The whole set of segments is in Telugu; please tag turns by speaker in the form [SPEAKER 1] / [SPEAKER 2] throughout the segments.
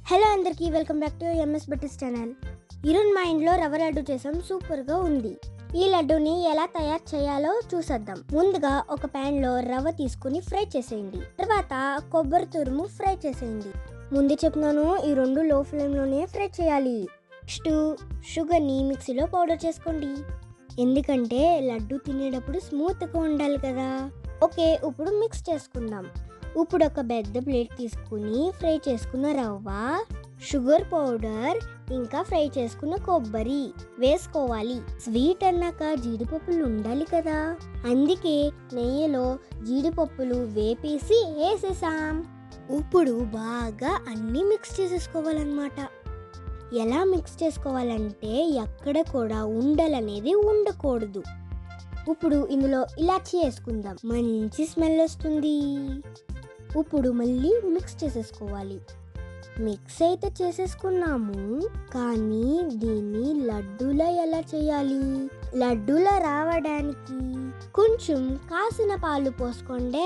[SPEAKER 1] హలో అందరికీ, welcome back to MS Battis channel. ఈరోజు మా ఇంట్లో రవ్వ లడ్డు చేసాం. సూపర్గా ఉంది. ఈ లడ్డూని ఎలా తయారు చేయాలో చూసేద్దాం. ముందుగా ఒక ప్యాన్లో రవ్వ తీసుకుని ఫ్రై చేసేయండి. తర్వాత కొబ్బరి తురుము ఫ్రై చేసేయండి. ముందే చెప్తున్నాను, ఈ రెండు లో ఫ్లేమ్లోనే ఫ్రై చేయాలి. నెక్స్ట్ షుగర్ని మిక్సీలో పౌడర్ చేసుకోండి, ఎందుకంటే లడ్డు తినేటప్పుడు స్మూత్గా ఉండాలి కదా. ఓకే, ఇప్పుడు మిక్స్ చేసుకుందాం. ఇప్పుడు ఒక పెద్ద ప్లేట్ తీసుకుని ఫ్రై చేసుకున్న రవ్వ, షుగర్ పౌడర్, ఇంకా ఫ్రై చేసుకున్న కొబ్బరి వేసుకోవాలి. స్వీట్ అన్నాక జీడిపప్పులు ఉండాలి కదా, అందుకే నెయ్యిలో జీడిపప్పులు వేపేసి వేసేసాం. ఇప్పుడు బాగా అన్నీ మిక్స్ చేసేసుకోవాలన్నమాట. ఎలా మిక్స్ చేసుకోవాలంటే ఎక్కడ కూడా ఉండలనేది ఉండకూడదు. ఇప్పుడు ఇందులో ఇలాచీ వేసుకుందాం, మంచి స్మెల్ వస్తుంది. ఇప్పుడు మళ్ళీ మిక్స్ చేసేసుకోవాలి. మిక్స్ అయితే చేసేసుకున్నాము, కానీ దీన్ని లడ్డూలా ఎలా చేయాలి? లడ్డూలా రావడానికి కొంచెం కాసిన పాలు పోసుకోండి.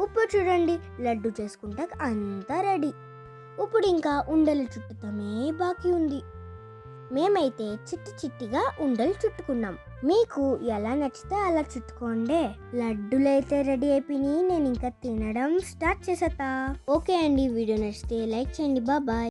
[SPEAKER 1] ఇప్పుడు చూడండి, లడ్డు చేసుకుంటా అంతా రెడీ. ఇప్పుడు ఇంకా ఉండలు చుట్టుతమే బాకీ ఉంది. మేమైతే చిట్టిగా ఉండలు చుట్టుకున్నాం. మీకు ఎలా నచ్చితే అలా చుట్టుకోండి. లడ్డూలు అయితే రెడీ అయిపోయినాయి. నేను ఇంకా తినడం స్టార్ట్ చేసేస్తా. ఓకే అండి, వీడియో నచ్చితే లైక్ చేయండి. బాయ్.